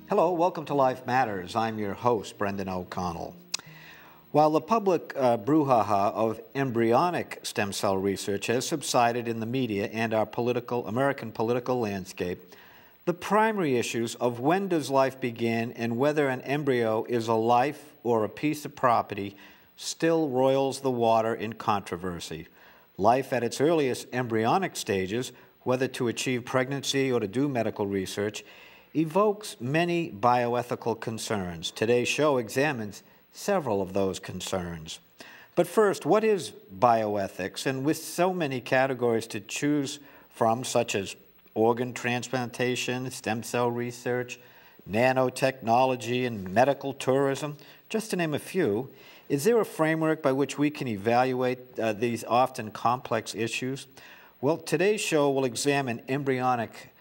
Hello, welcome to Life Matters. I'm your host, Brendan O'Connell. While the public brouhaha of embryonic stem cell research has subsided in the media and our American political landscape, the primary issues of when does life begin and whether an embryo is a life or a piece of property still roils the water in controversy. Life at its earliest embryonic stages, whether to achieve pregnancy or to do medical research, evokes many bioethical concerns. Today's show examines several of those concerns. But first, what is bioethics? And with so many categories to choose from, such as organ transplantation, stem cell research, nanotechnology, and medical tourism, just to name a few, is there a framework by which we can evaluate these often complex issues? Well, today's show will examine embryonic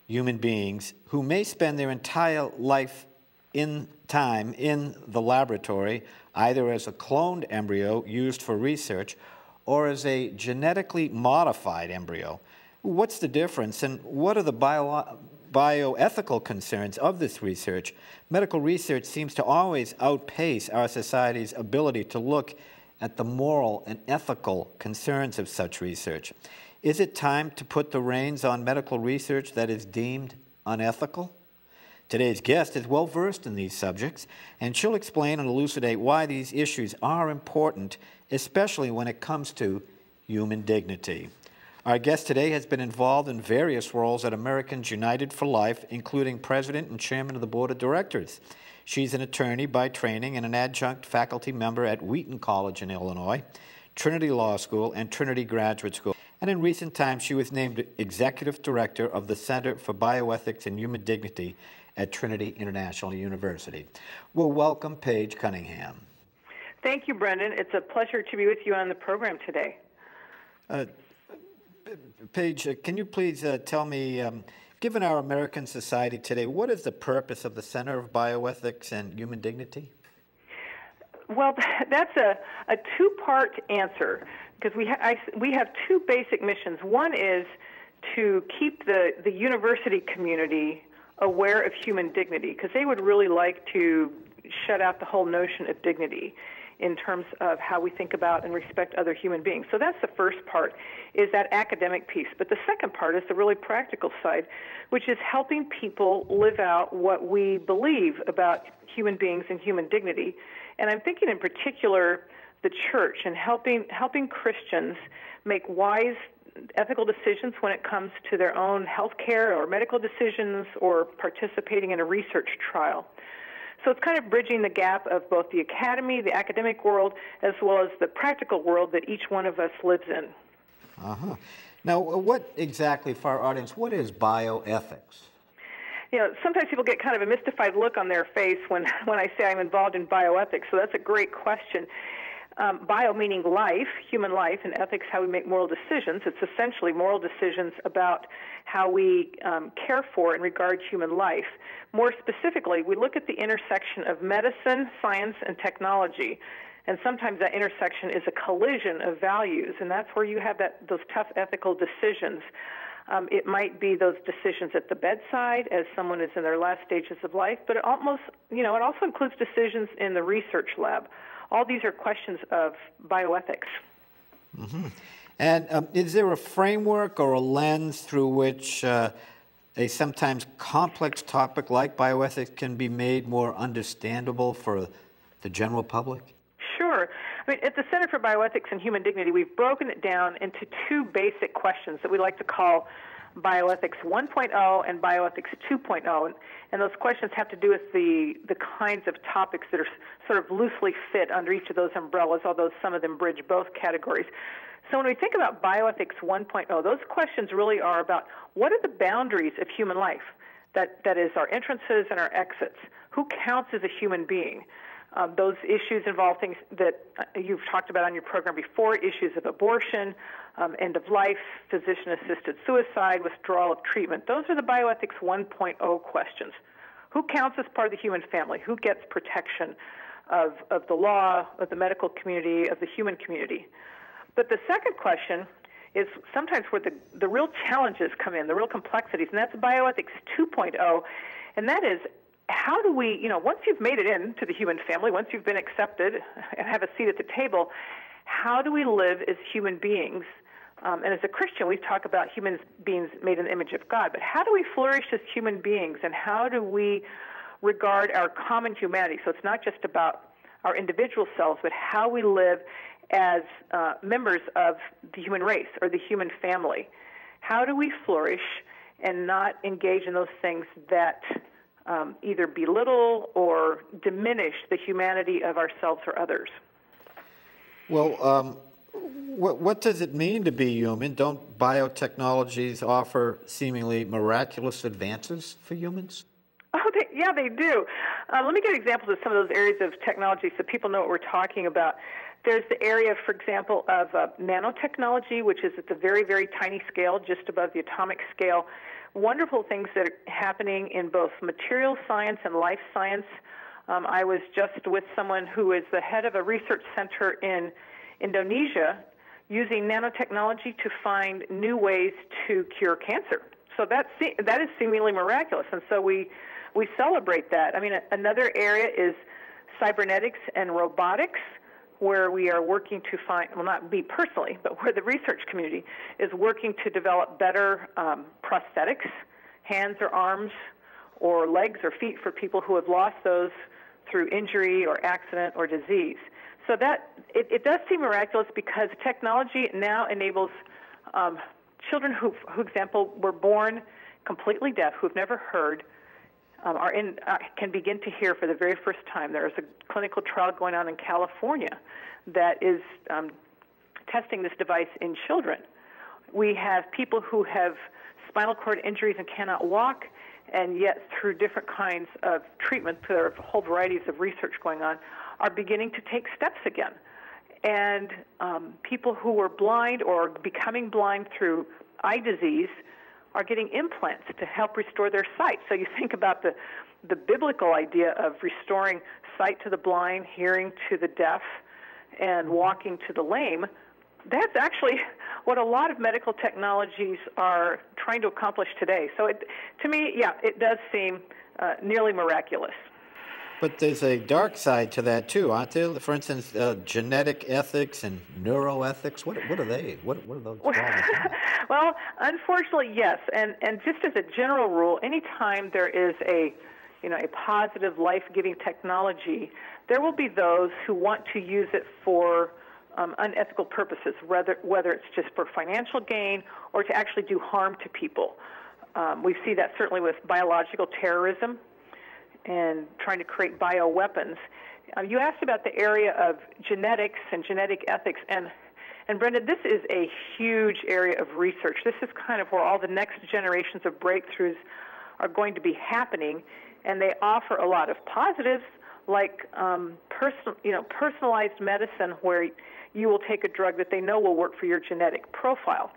human beings who may spend their entire life in the laboratory, either as a cloned embryo used for research or as a genetically modified embryo. What's the difference, and what are the bioethical concerns of this research? Medical research seems to always outpace our society's ability to look at the moral and ethical concerns of such research. Is it time to put the reins on medical research that is deemed unethical? Today's guest is well versed in these subjects, and she'll explain and elucidate why these issues are important, especially when it comes to human dignity. Our guest today has been involved in various roles at Americans United for Life, including president and chairman of the board of directors. She's an attorney by training and an adjunct faculty member at Wheaton College in Illinois, Trinity Law School, and Trinity Graduate School. And in recent times, she was named executive director of the Center for Bioethics and Human Dignity at Trinity International University. Well, welcome, Paige Cunningham. Thank you, Brendan. It's a pleasure to be with you on the program today. Paige, can you please tell me, given our American society today, what is the purpose of the Center of Bioethics and Human Dignity? Well, that's a two-part answer, because we have two basic missions. One is to keep the university community aware of human dignity, because they would really like to shut out the whole notion of dignity in terms of how we think about and respect other human beings. So that's the first part, is that academic piece. But the second part is the really practical side, which is helping people live out what we believe about human beings and human dignity. And I'm thinking in particular the church and helping Christians make wise ethical decisions when it comes to their own health care or medical decisions or participating in a research trial. So it's kind of bridging the gap of both the academy, the academic world, as well as the practical world that each one of us lives in. Uh-huh. Now, what exactly, for our audience, what is bioethics? You know, sometimes people get kind of a mystified look on their face when I say I'm involved in bioethics, so that's a great question. Bio meaning life, human life, and ethics, how we make moral decisions. It's essentially moral decisions about how we care for and regard human life. More specifically, we look at the intersection of medicine, science, and technology. And sometimes that intersection is a collision of values, and that's where you have those tough ethical decisions. It might be those decisions at the bedside as someone is in their last stages of life, but it also includes decisions in the research lab. All these are questions of bioethics. Mm-hmm. And is there a framework or a lens through which a sometimes complex topic like bioethics can be made more understandable for the general public? Sure. I mean, at the Center for Bioethics and Human Dignity, we've broken it down into two basic questions that we like to call Bioethics 1.0 and Bioethics 2.0. And those questions have to do with the kinds of topics that are sort of loosely fit under each of those umbrellas, although some of them bridge both categories. So when we think about Bioethics 1.0, those questions really are about what are the boundaries of human life? That is our entrances and our exits. Who counts as a human being? Those issues involve things that you've talked about on your program before, issues of abortion, end of life, physician-assisted suicide, withdrawal of treatment. Those are the Bioethics 1.0 questions. Who counts as part of the human family? Who gets protection of the law, of the medical community, of the human community? But the second question is sometimes where the real challenges come in, the real complexities, and that's Bioethics 2.0, and that is how do we, once you've made it into the human family, once you've been accepted and have a seat at the table, how do we live as human beings? And as a Christian, we talk about human beings made in the image of God, but how do we flourish as human beings, and how do we regard our common humanity? So it's not just about our individual selves, but how we live as members of the human race or the human family. How do we flourish and not engage in those things that either belittle or diminish the humanity of ourselves or others? Well, what does it mean to be human? Don't biotechnologies offer seemingly miraculous advances for humans? Oh, they do. Let me give examples of some of those areas of technology so people know what we're talking about. There's the area, for example, of nanotechnology, which is at the very, very tiny scale, just above the atomic scale. Wonderful things that are happening in both material science and life science. I was just with someone who is the head of a research center in Indonesia using nanotechnology to find new ways to cure cancer. So that is seemingly miraculous, and so we celebrate that. I mean, another area is cybernetics and robotics, where we are working to find, well, not me personally, but where the research community is working to develop better prosthetics, hands or arms or legs or feet for people who have lost those through injury or accident or disease. So that it does seem miraculous because technology now enables children who, for example, were born completely deaf, who've never heard, can begin to hear for the very first time. There is a clinical trial going on in California that is testing this device in children. We have people who have spinal cord injuries and cannot walk, and yet through different kinds of treatment, there are whole varieties of research going on, are beginning to take steps again. And people who were blind or becoming blind through eye disease are getting implants to help restore their sight. So you think about the biblical idea of restoring sight to the blind, hearing to the deaf, and walking to the lame. That's actually what a lot of medical technologies are trying to accomplish today. So to me, it does seem nearly miraculous. But there's a dark side to that too, aren't there? For instance, genetic ethics and neuroethics. What are they? What are those problems? Well, unfortunately, yes. And just as a general rule, anytime there is a positive, life-giving technology, there will be those who want to use it for unethical purposes, whether it's just for financial gain or to actually do harm to people. We see that certainly with biological terrorism and trying to create bioweapons. You asked about the area of genetics and genetic ethics, and Brenda, this is a huge area of research. This is kind of where all the next generations of breakthroughs are going to be happening, and they offer a lot of positives, like personalized medicine, where you will take a drug that they know will work for your genetic profile.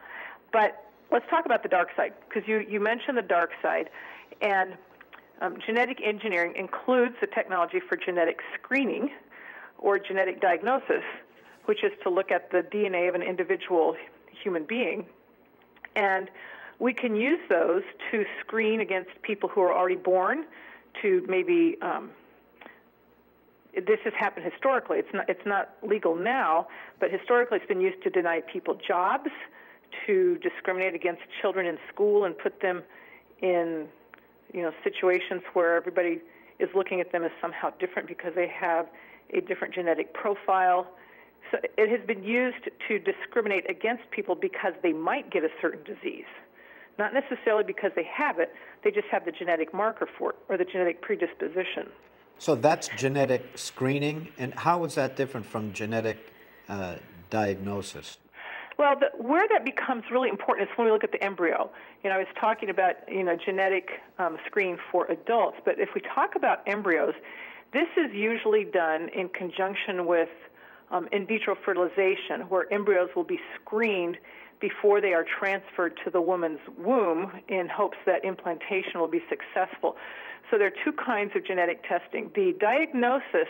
But let's talk about the dark side, because you mentioned the dark side, and genetic engineering includes the technology for genetic screening or genetic diagnosis, which is to look at the DNA of an individual human being. And we can use those to screen against people who are already born, to maybe, this has happened historically. It's not legal now, but historically it's been used to deny people jobs, to discriminate against children in school and put them in situations where everybody is looking at them as somehow different because they have a different genetic profile. So it has been used to discriminate against people because they might get a certain disease. Not necessarily because they have it, they just have the genetic marker for it or the genetic predisposition. So that's genetic screening, and how is that different from genetic diagnosis? Well, where that becomes really important is when we look at the embryo. I was talking about, genetic screening for adults, but if we talk about embryos, this is usually done in conjunction with in vitro fertilization, where embryos will be screened before they are transferred to the woman's womb in hopes that implantation will be successful. So there are two kinds of genetic testing. The diagnosis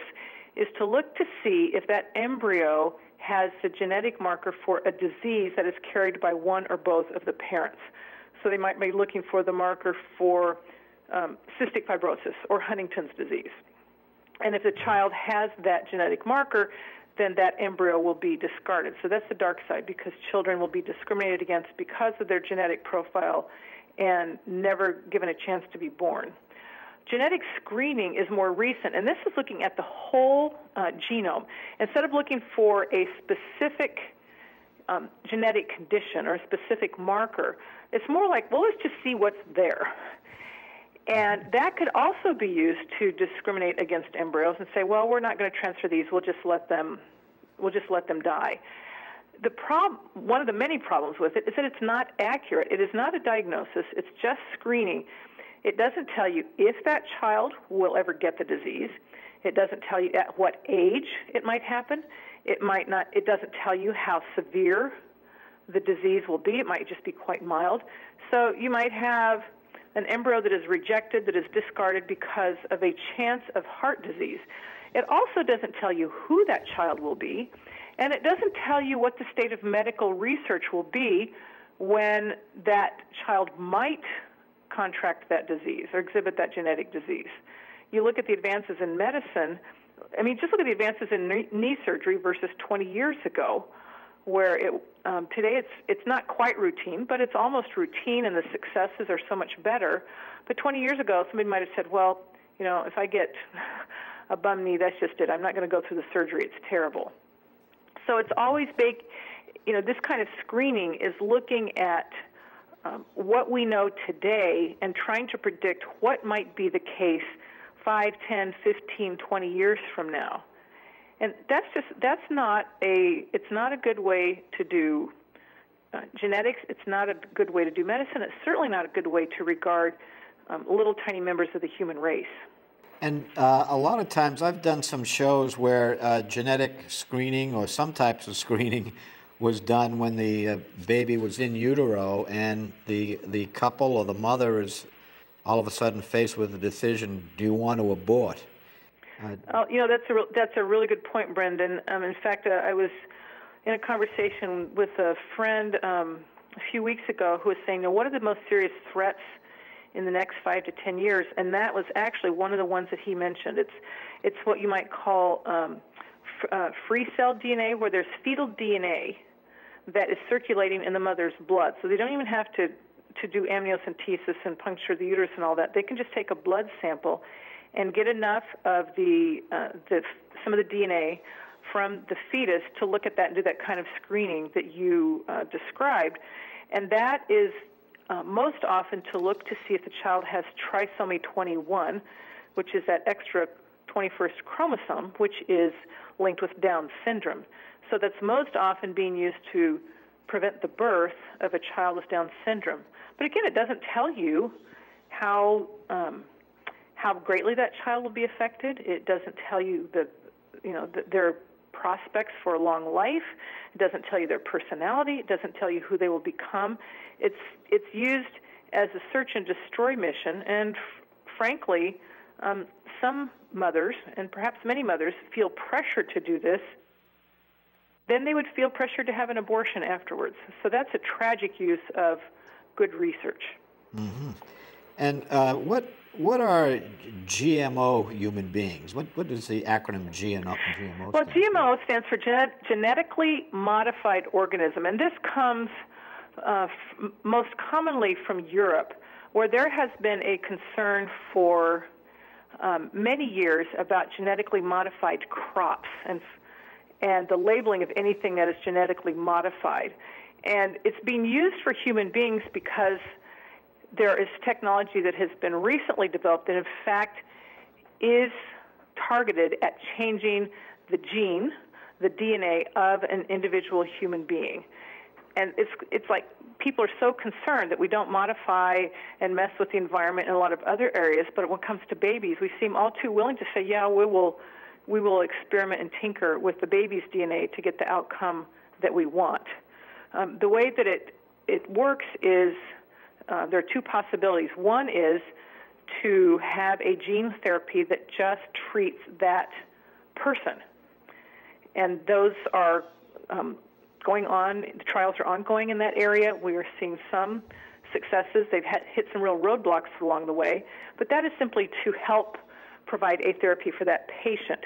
is to look to see if that embryo has the genetic marker for a disease that is carried by one or both of the parents. So they might be looking for the marker for cystic fibrosis or Huntington's disease. And if the child has that genetic marker, then that embryo will be discarded. So that's the dark side, because children will be discriminated against because of their genetic profile and never given a chance to be born. Genetic screening is more recent, and this is looking at the whole genome. Instead of looking for a specific genetic condition or a specific marker, it's more like, well, let's just see what's there. And that could also be used to discriminate against embryos and say, well, we're not going to transfer these. We'll just let them die. One of the many problems with it is that it's not accurate. It is not a diagnosis. It's just screening. It doesn't tell you if that child will ever get the disease. It doesn't tell you at what age it might happen. It might not. It doesn't tell you how severe the disease will be. It might just be quite mild. So you might have an embryo that is rejected, that is discarded because of a chance of heart disease. It also doesn't tell you who that child will be, and it doesn't tell you what the state of medical research will be when that child might contract that disease or exhibit that genetic disease. You look at the advances in medicine, just look at the advances in knee surgery versus 20 years ago, where today it's not quite routine, but it's almost routine, and the successes are so much better. But 20 years ago, somebody might have said, well, if I get a bum knee, that's just it. I'm not going to go through the surgery. It's terrible. So it's always this kind of screening is looking at what we know today and trying to predict what might be the case 5, 10, 15, 20 years from now. And it's not a good way to do genetics. It's not a good way to do medicine. It's certainly not a good way to regard little tiny members of the human race. And a lot of times I've done some shows where genetic screening or some types of screening was done when the baby was in utero, and the couple or the mother is all of a sudden faced with the decision, do you want to abort? That's a really good point, Brendan. In fact, I was in a conversation with a friend a few weeks ago who was saying, what are the most serious threats in the next 5 to 10 years? And that was actually one of the ones that he mentioned. It's what you might call free cell DNA, where there's fetal DNA that is circulating in the mother's blood. So they don't even have to do amniocentesis and puncture the uterus and all that. They can just take a blood sample and get enough of some of the DNA from the fetus to look at that and do that kind of screening that you described. And that is most often to look to see if the child has trisomy 21, which is that extra 21st chromosome, which is linked with Down syndrome. So that's most often being used to prevent the birth of a child with Down syndrome. But again, it doesn't tell you how greatly that child will be affected. It doesn't tell you their prospects for a long life. It doesn't tell you their personality. It doesn't tell you who they will become. It's used as a search and destroy mission, and frankly, some mothers, and perhaps many mothers, feel pressure to do this. Then they would feel pressure to have an abortion afterwards. So that's a tragic use of good research. Mm-hmm. And what are GMO human beings? What does the acronym GMO stand Well, for? GMO stands for genetically modified organism, and this comes most commonly from Europe, where there has been a concern for many years about genetically modified crops and the labeling of anything that is genetically modified. And it's being used for human beings because there is technology that has been recently developed that, in fact, is targeted at changing the gene, the DNA of an individual human being. And it's like people are so concerned that we don't modify and mess with the environment in a lot of other areas, but when it comes to babies, we seem all too willing to say, yeah, we will experiment and tinker with the baby's DNA to get the outcome that we want. The way that it works is there are two possibilities. One is to have a gene therapy that just treats that person. And those are going on. The trials are ongoing in that area. We are seeing some successes. They've hit some real roadblocks along the way, but that is simply to help provide a therapy for that patient.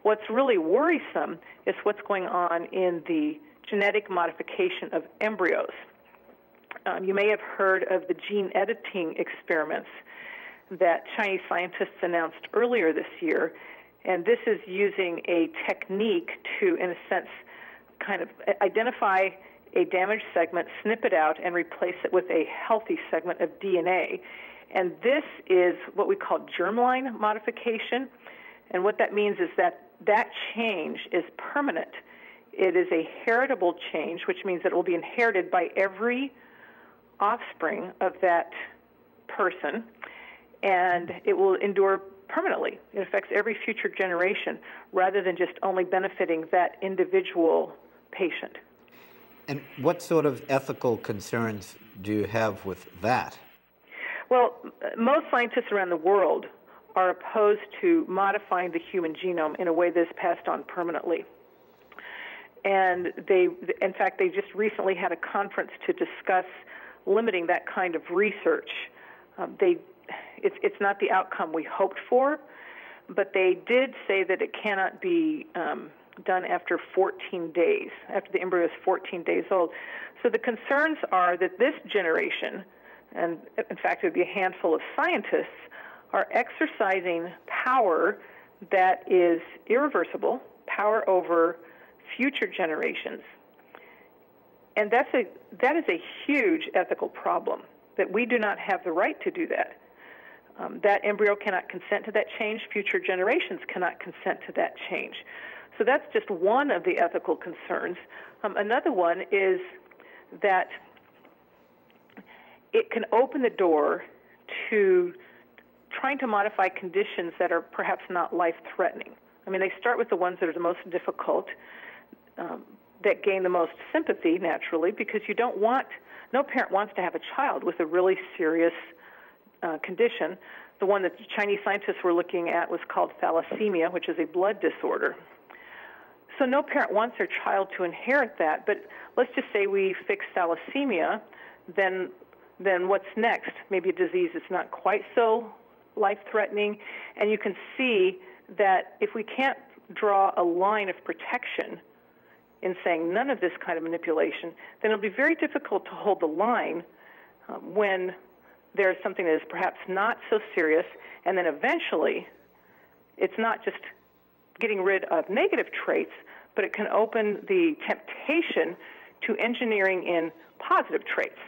What's really worrisome is what's going on in the genetic modification of embryos. You may have heard of the gene editing experiments that Chinese scientists announced earlier this year, and this is using a technique to, in a sense, kind of identify a damaged segment, snip it out, and replace it with a healthy segment of DNA. And this is what we call germline modification, and what that means is that that change is permanent. It is a heritable change, which means that it will be inherited by every offspring of that person, and it will endure permanently. It affects every future generation rather than just only benefiting that individual patient. And what sort of ethical concerns do you have with that? Well, most scientists around the world are opposed to modifying the human genome in a way that's passed on permanently. And in fact, they just recently had a conference to discuss limiting that kind of research. It's not the outcome we hoped for, but they did say that it cannot be done after 14 days, after the embryo is 14 days old. So the concerns are that this generation, and in fact it would be a handful of scientists, are exercising power that is irreversible, power over future generations. And that is a huge ethical problem, that we do not have the right to do that. That embryo cannot consent to that change. Future generations cannot consent to that change. So that's just one of the ethical concerns. Another one is that it can open the door to trying to modify conditions that are perhaps not life-threatening. I mean, they start with the ones that are the most difficult, that gain the most sympathy, naturally, because no parent wants to have a child with a really serious condition. The one that the Chinese scientists were looking at was called thalassemia, which is a blood disorder. So no parent wants their child to inherit that, but let's just say we fix thalassemia, then what's next? Maybe a disease that's not quite so life-threatening, and you can see that if we can't draw a line of protection in saying none of this kind of manipulation, then it'll be very difficult to hold the line when there's something that is perhaps not so serious, and then eventually it's not just getting rid of negative traits, but it can open the temptation to engineering in positive traits,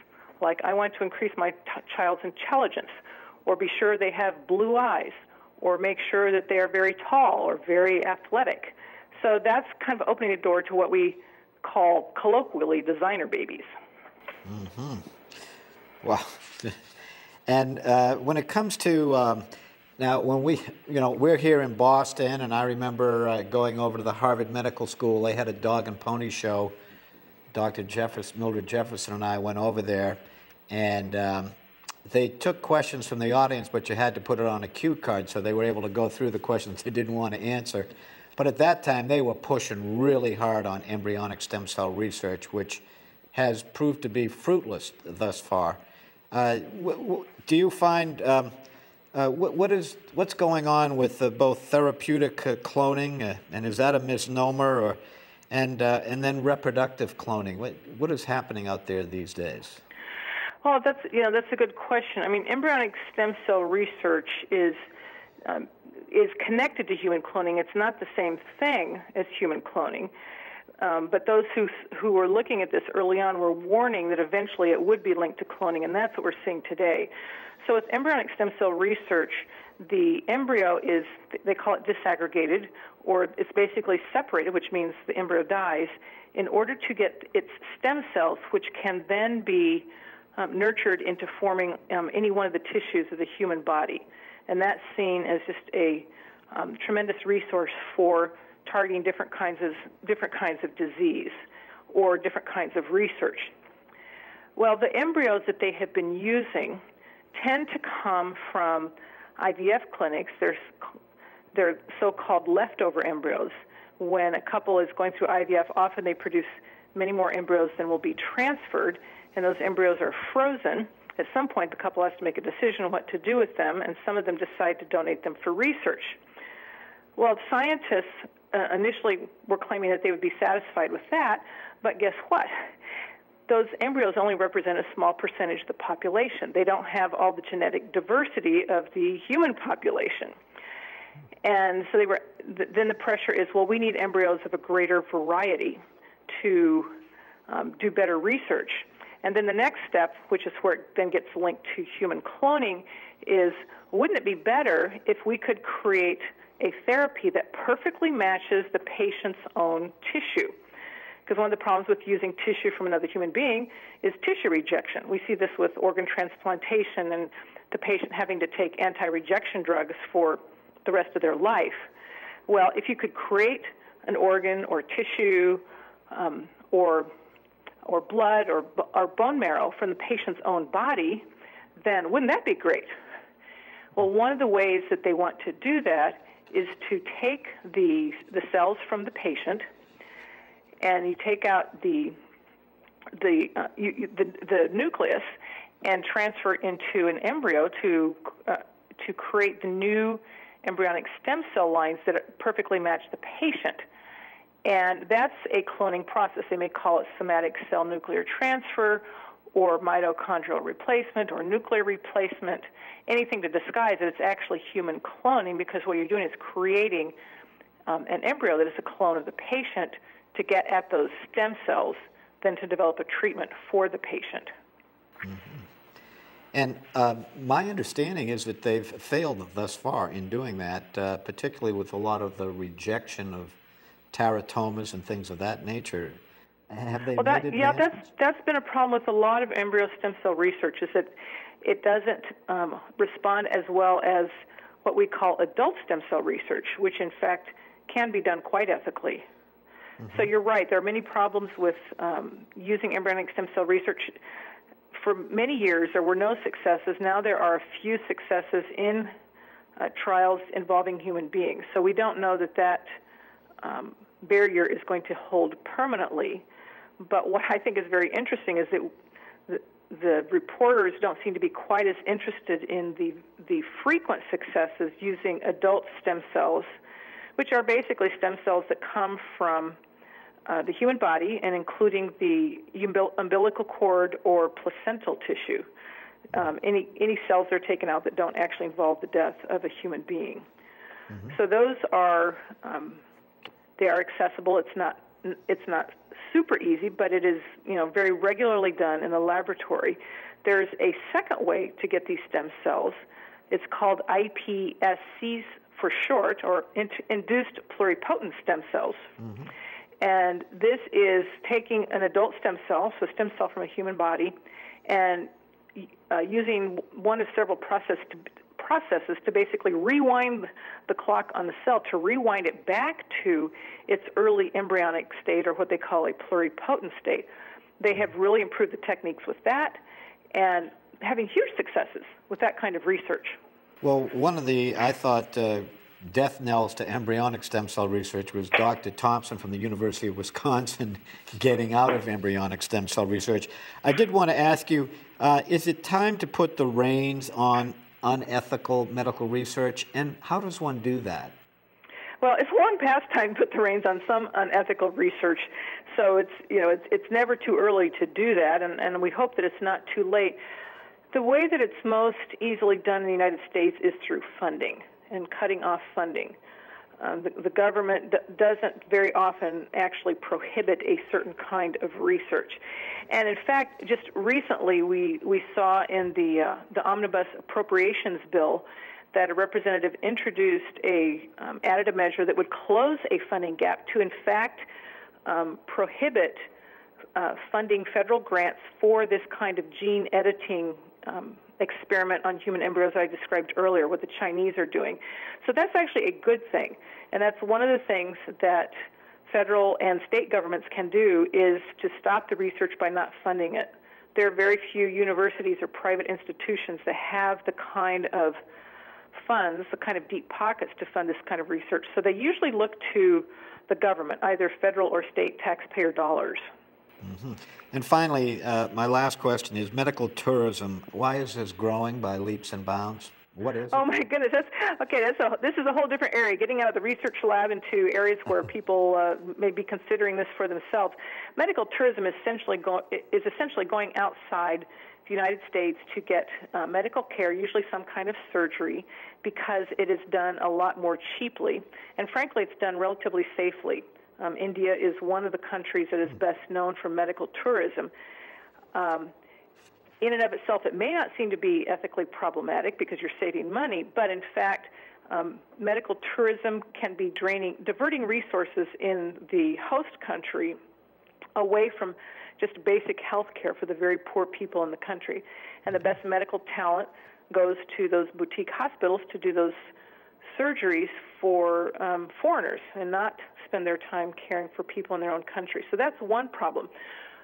like I want to increase my child's intelligence, or be sure they have blue eyes, or make sure that they are very tall or very athletic. So that's kind of opening the door to what we call colloquially designer babies. Mm-hmm. Wow. And when it comes to now, when we're here in Boston, and I remember going over to the Harvard Medical School. They had a dog and pony show. Dr. Mildred Jefferson and I went over there, and they took questions from the audience, but you had to put it on a cue card, so they were able to go through the questions they didn't want to answer. But at that time, they were pushing really hard on embryonic stem cell research, which has proved to be fruitless thus far. Do you find what's going on with both therapeutic cloning, and is that a misnomer, and then reproductive cloning? What is happening out there these days? Well, that's a good question. I mean, embryonic stem cell research is connected to human cloning. It's not the same thing as human cloning. But those who were looking at this early on were warning that eventually it would be linked to cloning, and that's what we're seeing today. So with embryonic stem cell research, the embryo is, they call it disaggregated, or it's basically separated, which means the embryo dies, in order to get its stem cells, which can then be nurtured into forming any one of the tissues of the human body. And that's seen as just a tremendous resource for targeting different kinds of disease or different kinds of research. Well, the embryos that they have been using tend to come from IVF clinics. They're so-called leftover embryos. When a couple is going through IVF, often they produce many more embryos than will be transferred, and those embryos are frozen, at some point the couple has to make a decision on what to do with them, and some of them decide to donate them for research. Well, scientists initially were claiming that they would be satisfied with that, but guess what? Those embryos only represent a small percentage of the population. They don't have all the genetic diversity of the human population. And so then the pressure is, well, we need embryos of a greater variety to do better research. And then the next step, which is where it then gets linked to human cloning, is wouldn't it be better if we could create a therapy that perfectly matches the patient's own tissue? Because one of the problems with using tissue from another human being is tissue rejection. We see this with organ transplantation and the patient having to take anti-rejection drugs for the rest of their life. Well, if you could create an organ or tissue or blood or bone marrow from the patient's own body, then wouldn't that be great? Well, one of the ways that they want to do that is to take the cells from the patient, and you take out the nucleus and transfer it into an embryo to create the new embryonic stem cell lines that perfectly match the patient. And that's a cloning process. They may call it somatic cell nuclear transfer or mitochondrial replacement or nuclear replacement, anything to disguise that it's actually human cloning, because what you're doing is creating an embryo that is a clone of the patient to get at those stem cells, then to develop a treatment for the patient. Mm-hmm. And my understanding is that they've failed thus far in doing that, particularly with a lot of the rejection of teratomas and things of that nature. Have they made advances? That's been a problem with a lot of embryo stem cell research, is that it doesn't respond as well as what we call adult stem cell research, which in fact can be done quite ethically. Mm-hmm. So you're right, there are many problems with using embryonic stem cell research. For many years, there were no successes. Now there are a few successes in trials involving human beings. So we don't know that barrier is going to hold permanently. But what I think is very interesting is that the reporters don't seem to be quite as interested in the frequent successes using adult stem cells, which are basically stem cells that come from the human body, and including the umbilical cord or placental tissue. Any cells that are taken out that don't actually involve the death of a human being. Mm-hmm. So those are they are accessible. It's not super easy, but it is very regularly done in the laboratory. There's a second way to get these stem cells. It's called iPSCs for short, or induced pluripotent stem cells. Mm-hmm. And this is taking an adult stem cell, so a stem cell from a human body, and using one of several processes to basically rewind the clock on the cell, to rewind it back to its early embryonic state, or what they call a pluripotent state. They have really improved the techniques with that, and having huge successes with that kind of research. Well, one of the, I thought, death knells to embryonic stem cell research was Dr. Thompson from the University of Wisconsin getting out of embryonic stem cell research. I did want to ask you, is it time to put the reins on unethical medical research, and how does one do that? Well, it's long past time to put the reins on some unethical research, so it's never too early to do that, and we hope that it's not too late. The way that it's most easily done in the United States is through funding and cutting off funding. The government doesn't very often actually prohibit a certain kind of research. And in fact, just recently we saw in the Omnibus Appropriations Bill that a representative introduced added a measure that would close a funding gap to, in fact, prohibit funding federal grants for this kind of gene editing experiment on human embryos that I described earlier, what the Chinese are doing. So that's actually a good thing, and that's one of the things that federal and state governments can do, is to stop the research by not funding it. There are very few universities or private institutions that have the kind of funds, the kind of deep pockets to fund this kind of research. So they usually look to the government, either federal or state taxpayer dollars. And finally, my last question is medical tourism. Why is this growing by leaps and bounds? What is it? Oh my goodness, this is a whole different area. Getting out of the research lab into areas where people may be considering this for themselves. Medical tourism is essentially going outside the United States to get medical care, usually some kind of surgery, because it is done a lot more cheaply, and frankly, it's done relatively safely. India is one of the countries that is best known for medical tourism. In and of itself, it may not seem to be ethically problematic because you're saving money, but in fact, medical tourism can be diverting resources in the host country away from just basic health care for the very poor people in the country. And the best medical talent goes to those boutique hospitals to do those surgeries for foreigners and not spend their time caring for people in their own country. So that's one problem.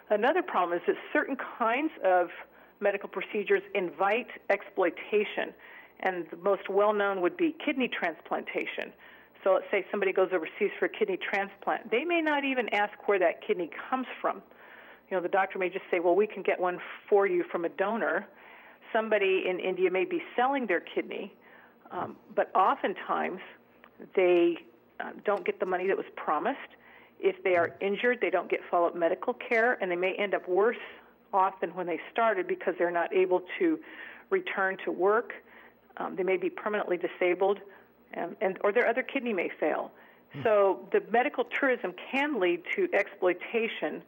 Another problem is that certain kinds of medical procedures invite exploitation, and the most well-known would be kidney transplantation. So let's say somebody goes overseas for a kidney transplant. They may not even ask where that kidney comes from. You know, the doctor may just say, well, we can get one for you from a donor. Somebody in India may be selling their kidney, but oftentimes they don't get the money that was promised. If they are injured, they don't get follow-up medical care, and they may end up worse off than when they started because they're not able to return to work. They may be permanently disabled, or their other kidney may fail. So the medical tourism can lead to exploitation,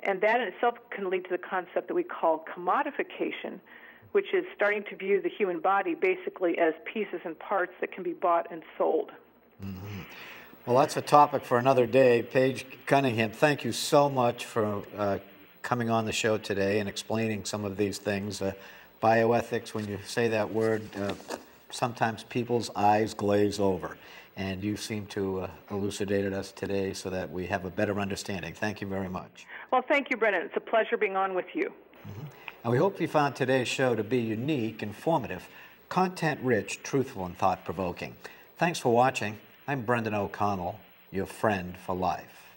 and that in itself can lead to the concept that we call commodification, which is starting to view the human body basically as pieces and parts that can be bought and sold. Well, that's a topic for another day. Paige Cunningham, thank you so much for coming on the show today and explaining some of these things. Bioethics, when you say that word, sometimes people's eyes glaze over. And you seem to elucidated us today so that we have a better understanding. Thank you very much. Well, thank you, Brennan. It's a pleasure being on with you. And we hope you found today's show to be unique, informative, content-rich, truthful, and thought-provoking. Thanks for watching. I'm Brendan O'Connell, your friend for life.